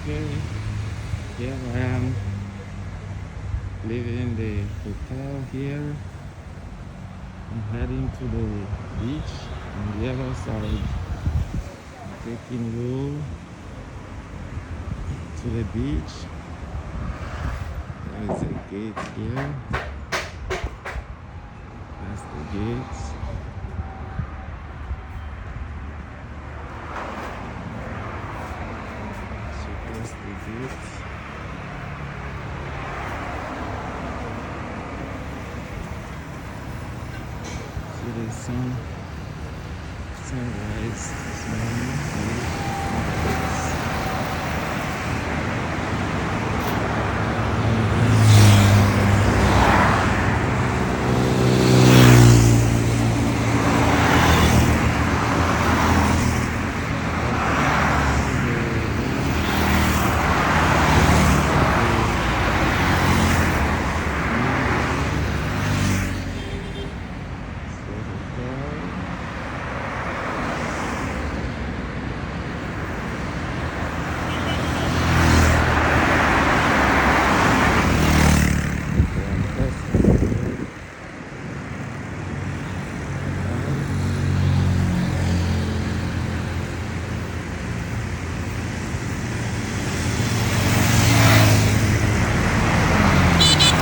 Okay, here I am leaving the hotel here. I'm heading to the beach on the other side. I'm taking you to the beach. There is a gate here. That's the gate. So that's the gate. See the sunrise this morning.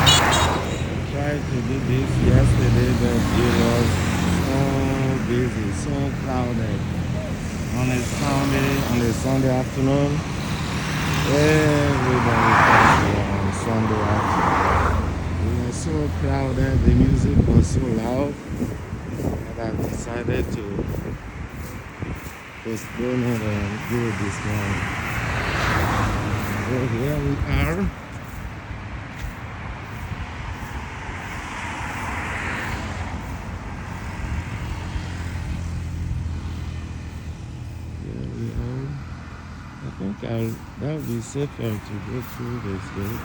Tried to do this yesterday, but it was so busy, so crowded. On a Sunday afternoon, everybody comes here on Sunday afternoon. It was so crowded, the music was so loud that I decided to postpone it and do it this morning. So here we are. Here we are. I think that'll be safer to go through this gate.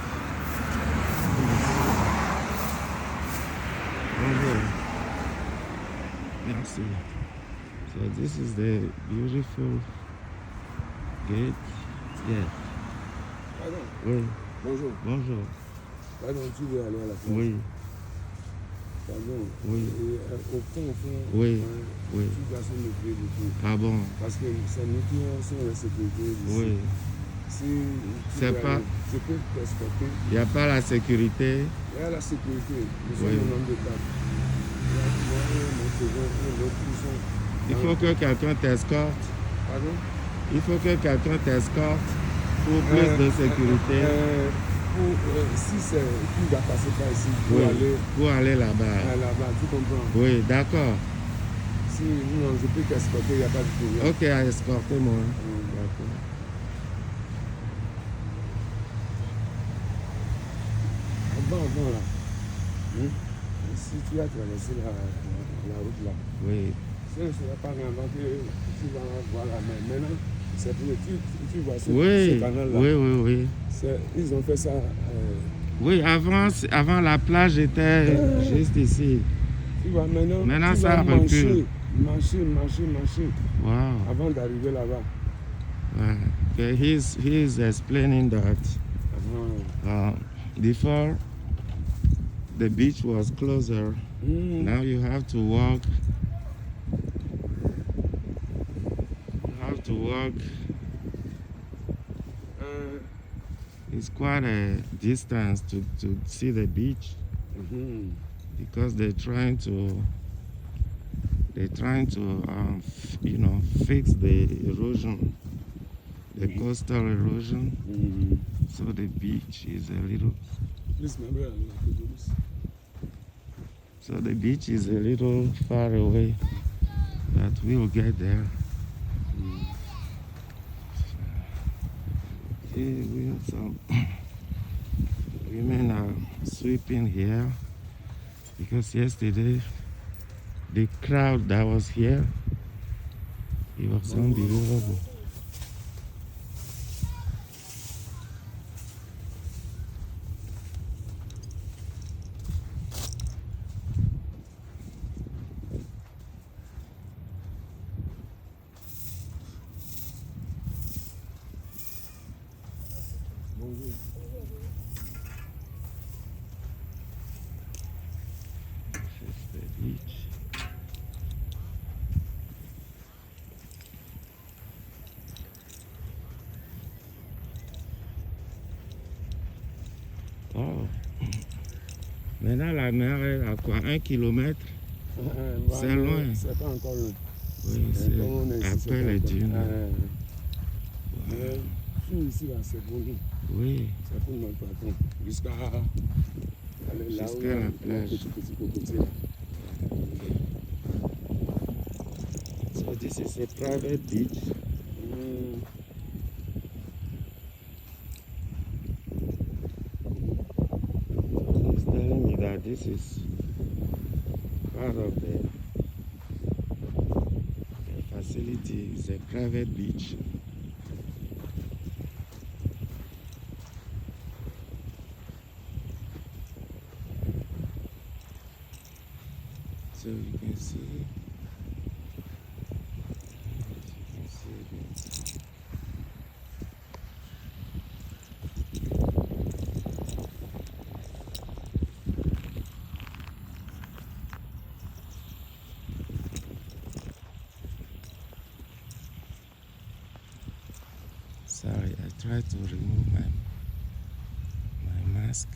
Bonjour. Merci. So this is the beautiful gate. Yeah. Pardon, Oui. bonjour. Bonjour. Pardon, tu veux aller à la plage? Oui. Pardon. Oui. Et, au fond, Oui. Oui. tu dois s'en occuper du tout. Ah bon? Parce que c'est nous qui sommes la sécurité d'ici. Oui. Si tu C'est veux pas- aller, je peux t'escorter. Il n'y a pas la sécurité. Il y a la sécurité. Nous sommes Oui. au nombre de table. Il y a moi et mon second et l'autre qui sont. Il faut que quelqu'un t'escorte. Pardon? Il faut que quelqu'un t'escorte pour plus de sécurité. Si c'est, tu dois passer par ici pour Oui. aller Pour aller là-bas. là-bas, tu comprends? Oui, d'accord. Si non, je peux t'escorter, il n'y a pas de problème. Ok, escortez-moi. D'accord. Avant là. Si tu as traversé la route là, Oui. ce ne sera pas avant que tu vas voir la mer. Maintenant, c'est pour tu vois ce Oui. canal là. Oui, oui, oui. Ils ont fait ça. Oui, avant la plage était juste ici. Tu vois, maintenant tu ça vas recule. marcher Wow. avant d'arriver là-bas. Okay, he's explaining that before the beach was closer. Now you have to walk. You have to walk. It's quite a distance to see the beach because they're trying to fix the erosion, the coastal erosion. So the beach is a little. So the beach is a little far away, but we'll get there. Here we have some women are sweeping here because yesterday the crowd that was here, it was unbelievable. Oh. Maintenant, la mer est à quoi? 1 kilomètre? C'est loin. C'est pas encore loin. Oui, Comme on est c'est ici, après c'est les pas dunes. encore- Mais tout ici, là, c'est pour nous. Oui. C'est pour notre patron. Jusqu'à aller là où Jusqu'à il y a la un plage. petit cocotier. là. So this is a private beach. Mm. He's telling me that this is part of the facility. It's a private beach. So you can see. The, sorry, I tried to remove my mask.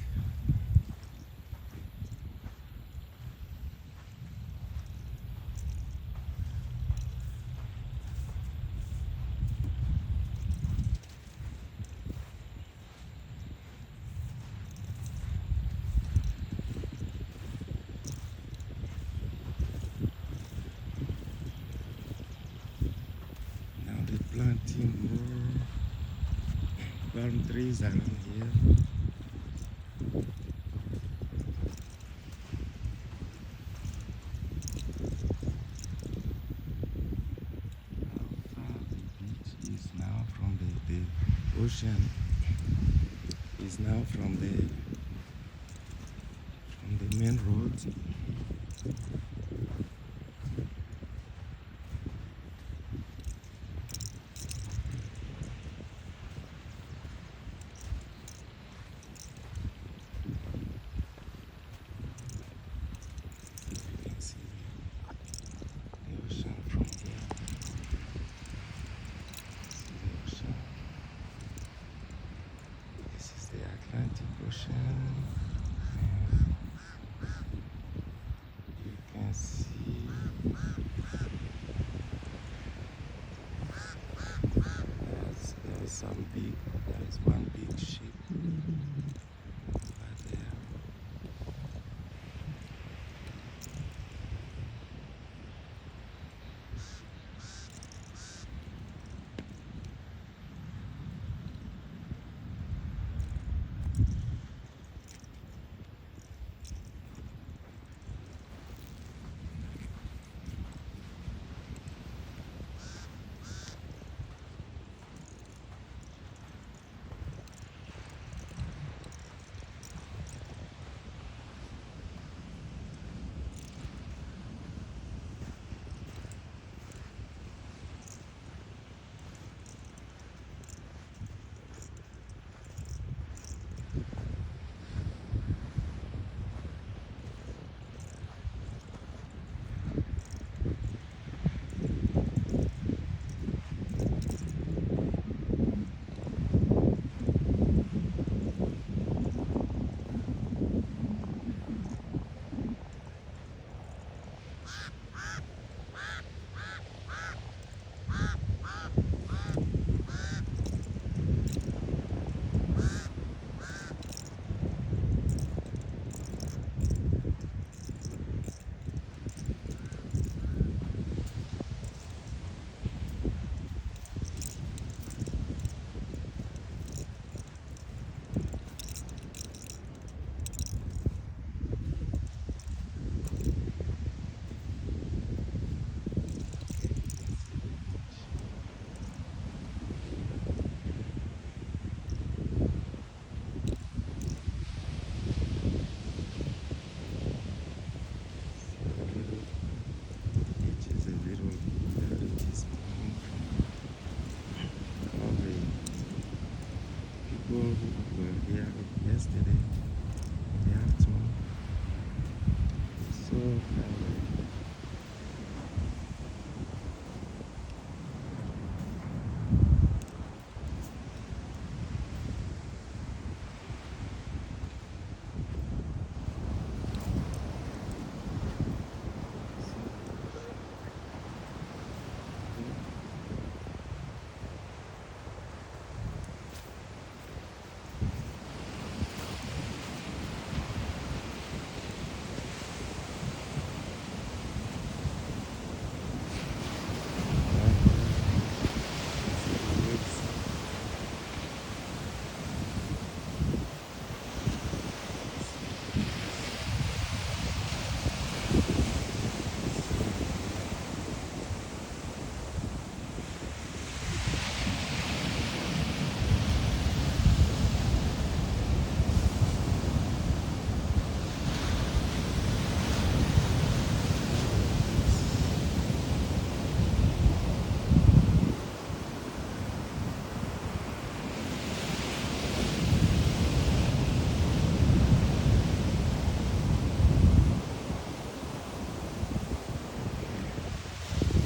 Now they're planting more palm trees around here. How far the beach is now from the ocean is now from the main road. You can see the ocean from here. See the ocean. This is the Atlantic Ocean. And you can see there's one big ship.